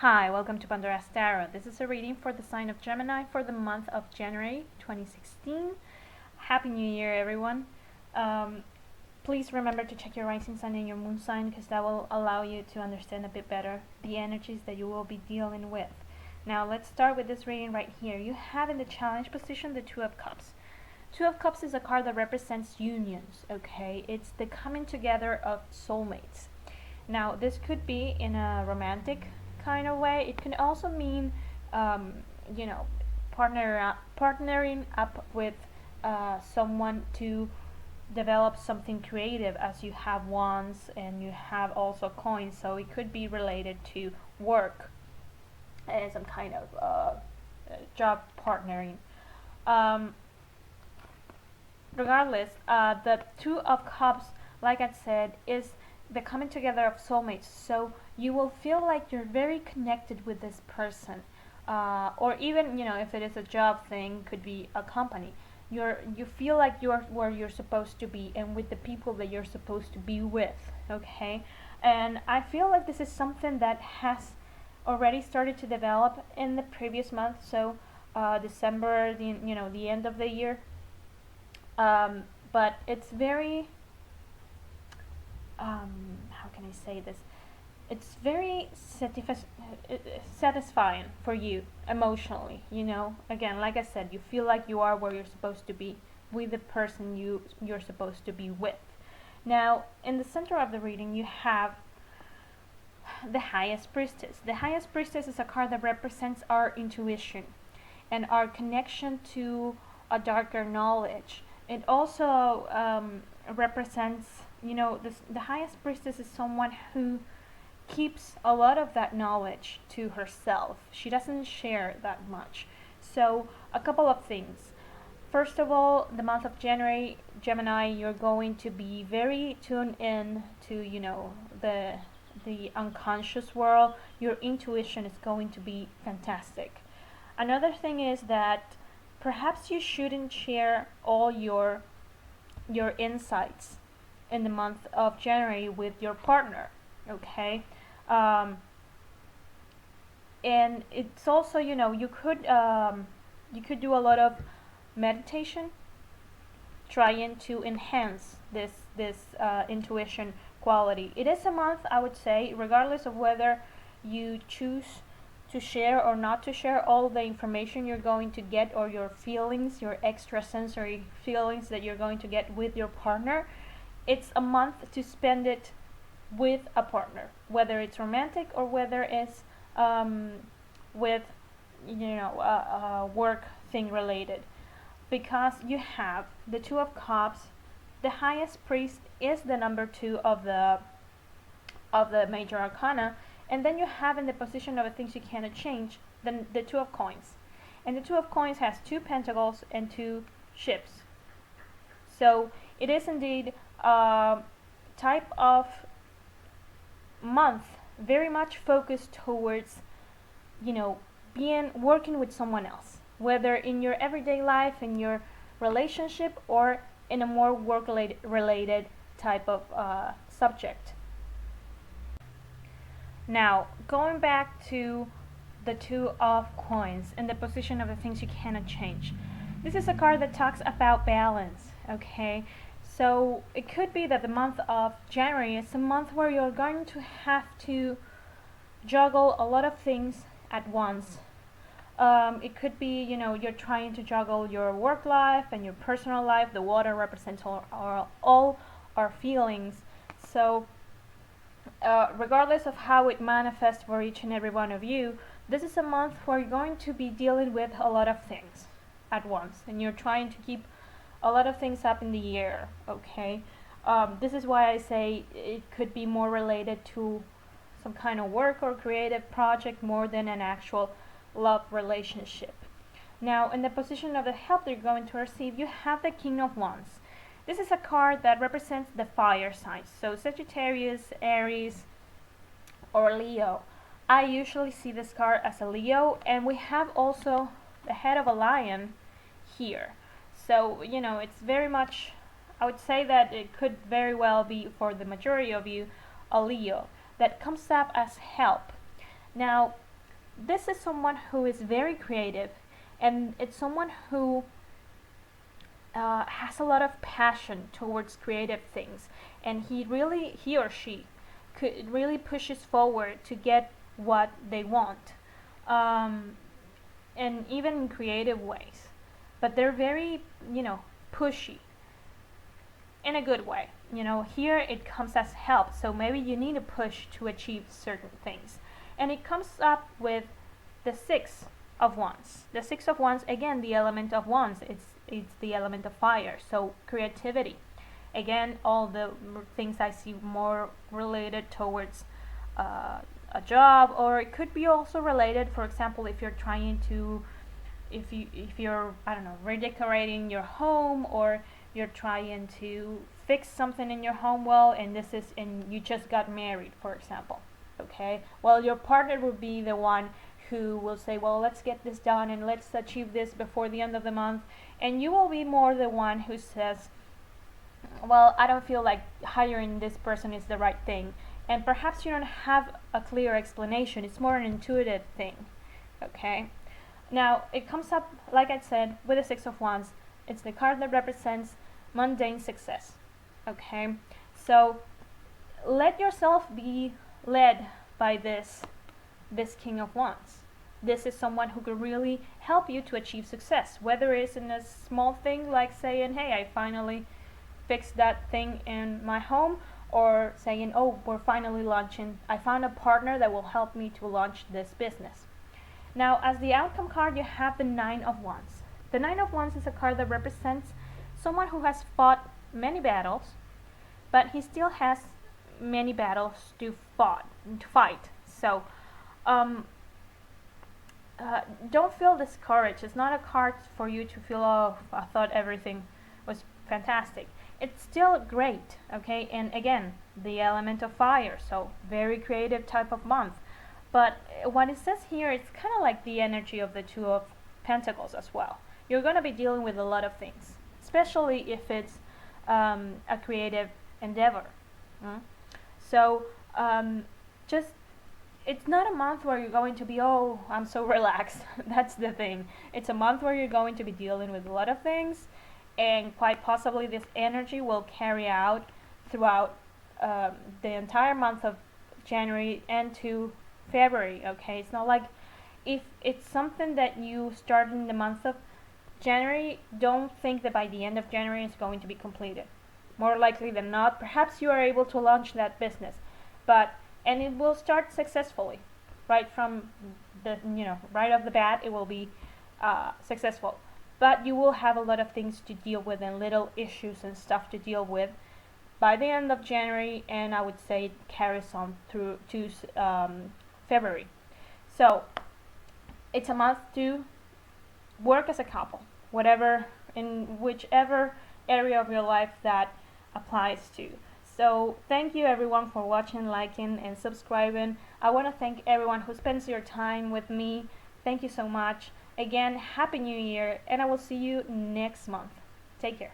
Hi, welcome to Pandora's Tarot. This is a reading for the sign of Gemini for the month of January 2016. Happy New Year, everyone. Please remember to check your rising sign and your moon sign because that will allow you to understand a bit better the energies that you will be dealing with. Now, let's start with this reading right here. You have in the challenge position the Two of Cups. Two of Cups is a card that represents unions, okay? It's the coming together of soulmates. Now, this could be in a romantic kind of way. It can also mean, partnering up with someone to develop something creative, as you have wands and you have also coins. So it could be related to work and some kind of job partnering. Regardless, the Two of Cups, like I said, is the coming together of soulmates. So you will feel like you're very connected with this person, or even if it is a job thing, could be a company. You feel like you're where you're supposed to be and with the people that you're supposed to be with. Okay, and I feel like this is something that has already started to develop in the previous month. So December, the end of the year. But it's very how can I say this? It's very satisfying for you emotionally. Again, like I said, you feel like you are where you're supposed to be with the person you're supposed to be with. Now, in the center of the reading, you have the Highest Priestess. The Highest Priestess is a card that represents our intuition and our connection to a darker knowledge. It also represents, the Highest Priestess is someone who keeps a lot of that knowledge to herself. She doesn't share that much. So a couple of things. First of all, the month of January, Gemini, you're going to be very tuned in to the unconscious world. Your intuition is going to be fantastic. Another thing is that perhaps you shouldn't share all your insights in the month of January with your partner. Okay, and it's also you could do a lot of meditation, trying to enhance this intuition quality. It is a month, I would say, regardless of whether you choose to share or not to share all the information you're going to get, or your feelings, your extrasensory feelings that you're going to get with your partner. It's a month to spend it with a partner, whether it's romantic or whether it's with work thing related, because you have the Two of Cups. The Highest Priest is the number 2 of the major arcana, and then you have in the position of the things you cannot change the Two of Coins, and the Two of Coins has 2 pentacles and 2 ships. So it is indeed a type of month very much focused towards working with someone else, whether in your everyday life, in your relationship, or in a more work related type of subject. Now, going back to the Two of Coins and the position of the things you cannot change, this is a card that talks about balance. Okay, so it could be that the month of January is a month where you're going to have to juggle a lot of things at once. It could be, you're trying to juggle your work life and your personal life. The water represents all our feelings. So regardless of how it manifests for each and every one of you, this is a month where you're going to be dealing with a lot of things at once, and you're trying to keep a lot of things up in the air. Okay, this is why I say it could be more related to some kind of work or creative project more than an actual love relationship. Now, in the position of the help that you're going to receive, you have the King of Wands. This is a card that represents the fire signs, so Sagittarius, Aries, or Leo. I usually see this card as a Leo, and we have also the head of a lion here. So, it's very much, I would say that it could very well be, for the majority of you, a Leo that comes up as help. Now, this is someone who is very creative, and it's someone who has a lot of passion towards creative things, and he or she could really pushes forward to get what they want, and even in creative ways. But they're very, pushy in a good way. Here it comes as help, so maybe you need a push to achieve certain things. And it comes up with the Six of Wands. The Six of Wands, again, the element of wands, it's the element of fire, so creativity. Again, all the things I see more related towards a job, or it could be also related, for example, if you're trying to, if you're, I don't know, redecorating your home, or you're trying to fix something in your home, well, and you just got married, for example. Okay, well, your partner will be the one who will say, well, let's get this done and let's achieve this before the end of the month, and you will be more the one who says, well, I don't feel like hiring this person is the right thing, and perhaps you don't have a clear explanation. It's more an intuitive thing. Okay, now it comes up, like I said, with the Six of Wands. It's the card that represents mundane success. Okay, so let yourself be led by this King of Wands. This is someone who could really help you to achieve success, whether it's in a small thing like saying, hey, I finally fixed that thing in my home, or saying, oh, we're finally launching, I found a partner that will help me to launch this business. Now, as the outcome card, you have the Nine of Wands. The Nine of Wands is a card that represents someone who has fought many battles, but he still has many battles to fight. So don't feel discouraged. It's not a card for you to feel, oh, I thought everything was fantastic. It's still great, okay? And again, the element of fire, so very creative type of month. But what it says here, it's kind of like the energy of the Two of Pentacles as well. You're going to be dealing with a lot of things, especially if it's a creative endeavor. So just, it's not a month where you're going to be, oh, I'm so relaxed. That's the thing. It's a month where you're going to be dealing with a lot of things, and quite possibly this energy will carry out throughout the entire month of January and to February. Okay, it's not like, if it's something that you start in the month of January, don't think that by the end of January it's going to be completed. More likely than not, perhaps you are able to launch that business, and it will start successfully. Right from the, right off the bat, it will be successful. But you will have a lot of things to deal with, and little issues and stuff to deal with by the end of January, and I would say it carries on through to February. So it's a month to work as a couple, in whichever area of your life that applies to. So thank you everyone for watching, liking, and subscribing. I want to thank everyone who spends your time with me. Thank you so much. Again, Happy New Year, and I will see you next month. Take care.